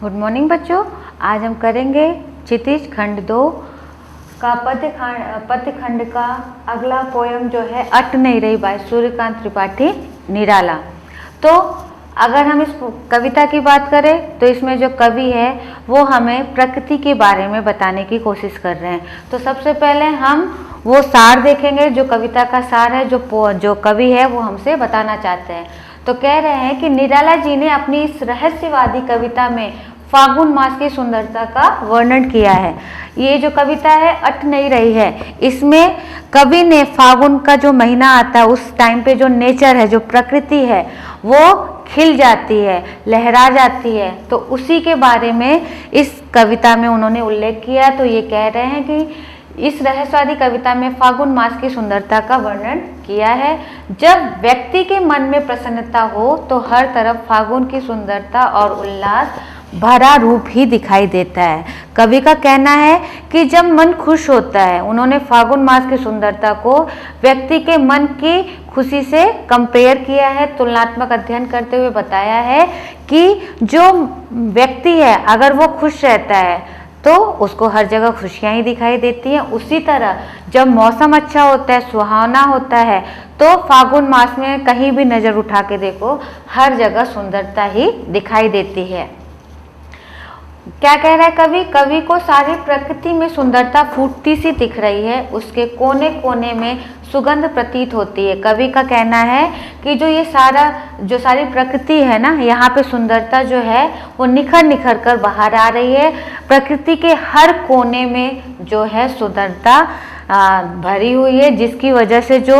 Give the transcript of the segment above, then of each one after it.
Good morning बच्चों। आज हम करेंगे क्षितिज खंड 2 का पद्य खंड का अगला पोयम जो है अट नहीं रही बाय सूर्यकांत त्रिपाठी निराला। तो अगर हम इस कविता की बात करें तो इसमें जो कवि है वो हमें प्रकृति के बारे में बताने की कोशिश कर रहे हैं। तो सबसे पहले हम वो सार देखेंगे, जो कविता का सार है, जो कवि है वो हमसे बताना चाहते हैं। तो कह रहे हैं कि निराला जी ने अपनी इस रहस्यवादी कविता में फागुन मास की सुंदरता का वर्णन किया है। ये जो कविता है अट नहीं रही है, इसमें कवि ने फागुन का जो महीना आता है उस टाइम पे जो नेचर है, जो प्रकृति है वो खिल जाती है, लहरा जाती है, तो उसी के बारे में इस कविता में उन्होंने उल्लेख किया। तो ये कह रहे हैं कि इस रहस्यवादी कविता में फागुन मास की सुंदरता का वर्णन किया है। जब व्यक्ति के मन में प्रसन्नता हो तो हर तरफ फागुन की सुंदरता और उल्लास भरा रूप ही दिखाई देता है। कवि का कहना है कि जब मन खुश होता है, उन्होंने फागुन मास की सुंदरता को व्यक्ति के मन की खुशी से कंपेयर किया है, तुलनात्मक अध्ययन करते हुए बताया है कि जो व्यक्ति है अगर वो खुश रहता है तो उसको हर जगह खुशियां ही दिखाई देती हैं। उसी तरह जब मौसम अच्छा होता है, सुहावना होता है, तो फागुन मास में कहीं भी नज़र उठा के देखो हर जगह सुंदरता ही दिखाई देती है। क्या कह रहा है कवि? कवि को सारी प्रकृति में सुंदरता फूटती सी दिख रही है, उसके कोने कोने में सुगंध प्रतीत होती है। कवि का कहना है कि जो सारी प्रकृति है ना, यहाँ पे सुंदरता जो है वो निखर निखर कर बाहर आ रही है। प्रकृति के हर कोने में जो है सुंदरता भरी हुई है, जिसकी वजह से जो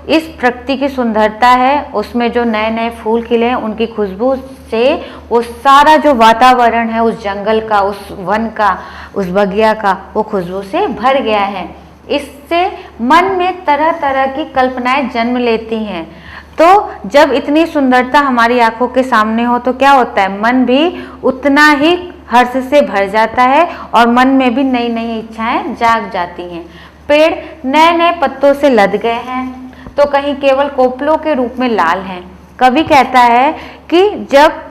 इस प्रकृति की सुंदरता है उसमें जो नए नए फूल खिले हैं उनकी खुशबू से वो सारा जो वातावरण है उस जंगल का, उस वन का, उस बगिया का, वो खुशबू से भर गया है। इससे मन में तरह तरह की कल्पनाएं जन्म लेती हैं। तो जब इतनी सुंदरता हमारी आंखों के सामने हो तो क्या होता है, मन भी उतना ही हर्ष से भर जाता है और मन में भी नई नई इच्छाएं जाग जाती हैं। पेड़ नए नए पत्तों से लद गए हैं तो कहीं केवल कोपलों के रूप में लाल हैं। कवि कहता है कि जब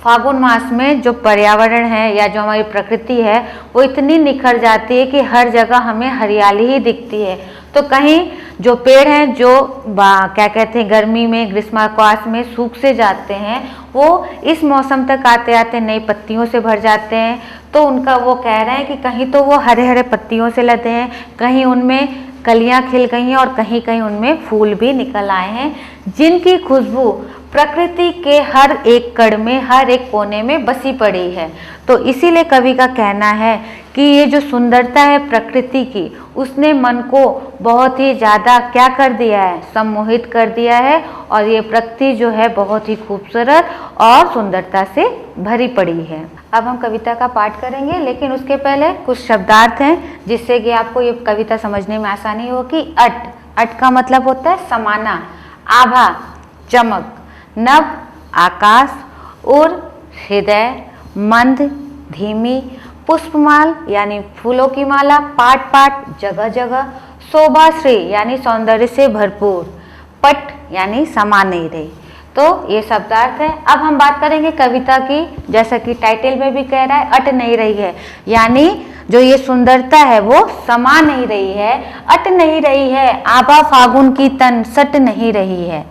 फागुन मास में जो पर्यावरण है या जो हमारी प्रकृति है वो इतनी निखर जाती है कि हर जगह हमें हरियाली ही दिखती है। तो कहीं जो पेड़ हैं जो क्या कहते हैं गर्मी में, ग्रीष्मावकाश में सूख से जाते हैं, वो इस मौसम तक आते आते नई पत्तियों से भर जाते हैं। तो उनका वो कह रहे हैं कि कहीं तो वो हरे हरे पत्तियों से लदे हैं, कहीं उनमें कलियां खिल गई हैं और कहीं कहीं उनमें फूल भी निकल आए हैं, जिनकी खुशबू प्रकृति के हर एक कण में, हर एक कोने में बसी पड़ी है। तो इसीलिए कवि का कहना है कि ये जो सुंदरता है प्रकृति की, उसने मन को बहुत ही ज़्यादा क्या कर दिया है, सम्मोहित कर दिया है, और ये प्रकृति जो है बहुत ही खूबसूरत और सुंदरता से भरी पड़ी है। अब हम कविता का पाठ करेंगे, लेकिन उसके पहले कुछ शब्दार्थ हैं जिससे कि आपको ये कविता समझने में आसानी हो। कि अट का मतलब होता है समाना, आभा चमक, नभ आकाश, उर हृदय, मंद धीमी, पुष्पमाल यानी फूलों की माला, पाट पाट जगह जगह, शोभाश्री यानी सौंदर्य से भरपूर, पट यानी समा नहीं रही। तो ये शब्दार्थ है। अब हम बात करेंगे कविता की। जैसा कि टाइटल में भी कह रहा है अट नहीं रही है, यानी जो ये सुंदरता है वो समा नहीं रही है, अट नहीं रही है, आभा फागुन की तन सट नहीं रही है।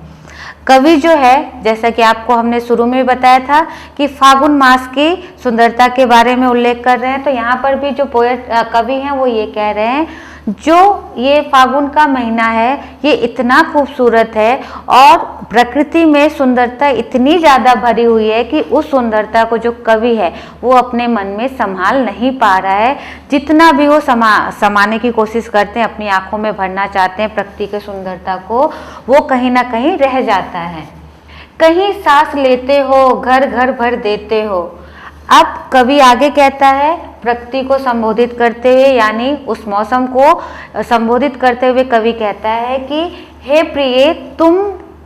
कवि जो है, जैसा कि आपको हमने शुरू में बताया था कि फागुन मास की सुंदरता के बारे में उल्लेख कर रहे हैं, तो यहाँ पर भी जो पोएट कवि हैं वो ये कह रहे हैं जो ये फागुन का महीना है ये इतना खूबसूरत है और प्रकृति में सुंदरता इतनी ज़्यादा भरी हुई है कि उस सुंदरता को जो कवि है वो अपने मन में संभाल नहीं पा रहा है। जितना भी वो समाने की कोशिश करते हैं, अपनी आंखों में भरना चाहते हैं प्रकृति की सुंदरता को, वो कहीं ना कहीं रह जाता है। कहीं सांस लेते हो, घर घर भर देते हो। अब कवि आगे कहता है प्रकृति को संबोधित करते हुए, यानी उस मौसम को संबोधित करते हुए कवि कहता है कि हे प्रिय, तुम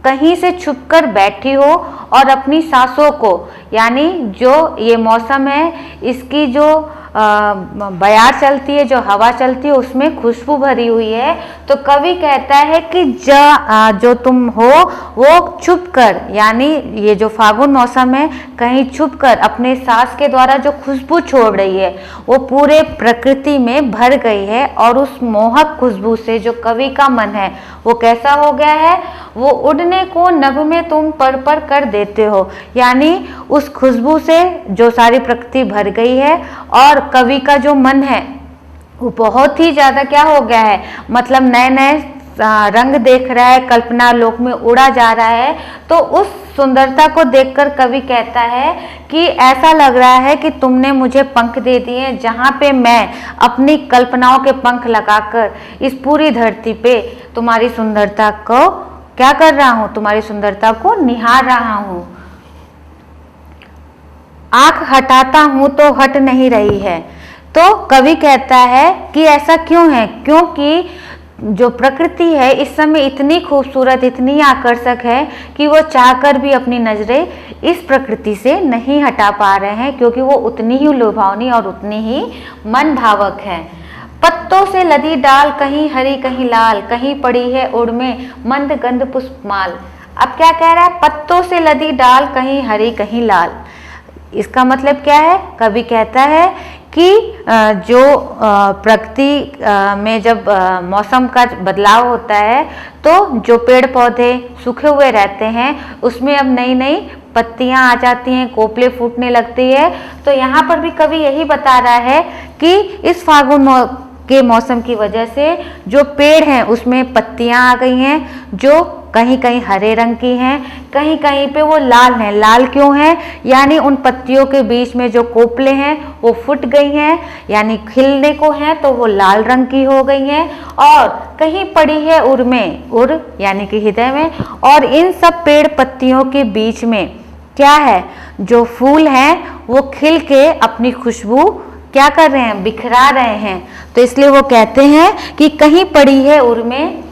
कहीं से छुपकर बैठी हो और अपनी सांसों को, यानी जो ये मौसम है इसकी जो बयार चलती है, जो हवा चलती है, उसमें खुशबू भरी हुई है। तो कवि कहता है कि जो तुम हो वो छुप कर, यानी ये जो फागुन मौसम है, कहीं छुप कर अपने सांस के द्वारा जो खुशबू छोड़ रही है वो पूरे प्रकृति में भर गई है। और उस मोहक खुशबू से जो कवि का मन है वो कैसा हो गया है, वो उड़ने को नभ में तुम पर कर देते हो। यानी उस खुशबू से जो सारी प्रकृति भर गई है और कवि का जो मन है वो बहुत ही ज्यादा क्या हो गया है, मतलब नए नए रंग देख रहा है, कल्पना लोक में उड़ा जा रहा है। तो उस सुंदरता को देखकर कवि कहता है कि ऐसा लग रहा है कि तुमने मुझे पंख दे दिए, जहाँ पे मैं अपनी कल्पनाओं के पंख लगाकर इस पूरी धरती पे तुम्हारी सुंदरता को क्या कर रहा हूँ, तुम्हारी सुंदरता को निहार रहा हूँ। आंख हटाता हूँ तो हट नहीं रही है। तो कवि कहता है कि ऐसा क्यों है, क्योंकि जो प्रकृति है इस समय इतनी खूबसूरत, इतनी आकर्षक है कि वो चाहकर भी अपनी नजरें इस प्रकृति से नहीं हटा पा रहे हैं, क्योंकि वो उतनी ही लुभावनी और उतनी ही मन भावक है। पत्तों से लदी डाल, कहीं हरी कहीं लाल, कहीं पड़ी है उड़ में मंद गंध पुष्पमाल। अब क्या कह रहा है, पत्तों से लदी डाल, कहीं हरी कहीं लाल। इसका मतलब क्या है, कवि कहता है कि जो प्रकृति में जब मौसम का बदलाव होता है तो जो पेड़ पौधे सूखे हुए रहते हैं उसमें अब नई नई पत्तियां आ जाती हैं, कोपले फूटने लगती है। तो यहाँ पर भी कवि यही बता रहा है कि इस फागुन के मौसम की वजह से जो पेड़ हैं उसमें पत्तियां आ गई हैं, जो कहीं कहीं हरे रंग की हैं, कहीं कहीं पे वो लाल हैं। लाल क्यों हैं, यानी उन पत्तियों के बीच में जो कोपले हैं वो फूट गई हैं, यानी खिलने को हैं तो वो लाल रंग की हो गई हैं। और कहीं पड़ी है उर में, उर यानी कि हृदय में। और इन सब पेड़ पत्तियों के बीच में क्या है, जो फूल हैं वो खिल के अपनी खुशबू क्या कर रहे हैं, बिखरा रहे हैं। तो इसलिए वो कहते हैं कि कहीं पड़ी है उर में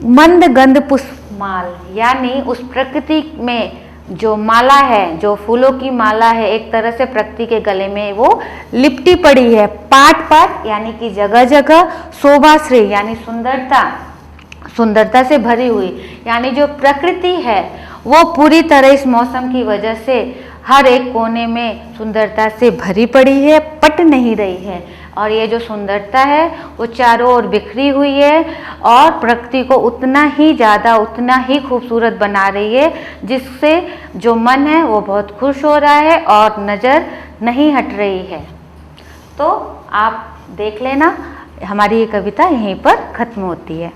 मंद गंध पुष्पमाल, यानी उस प्रकृति में जो माला है, जो फूलों की माला है, एक तरह से प्रकृति के गले में वो लिपटी पड़ी है। पाट पाट यानी कि जगह जगह, शोभाश्री यानी सुंदरता, सुंदरता से भरी हुई, यानी जो प्रकृति है वो पूरी तरह इस मौसम की वजह से हर एक कोने में सुंदरता से भरी पड़ी है, पट नहीं रही है। और ये जो सुंदरता है वो चारों ओर बिखरी हुई है और प्रकृति को उतना ही ज़्यादा, उतना ही खूबसूरत बना रही है, जिससे जो मन है वो बहुत खुश हो रहा है और नज़र नहीं हट रही है। तो आप देख लेना, हमारी ये कविता यहीं पर खत्म होती है।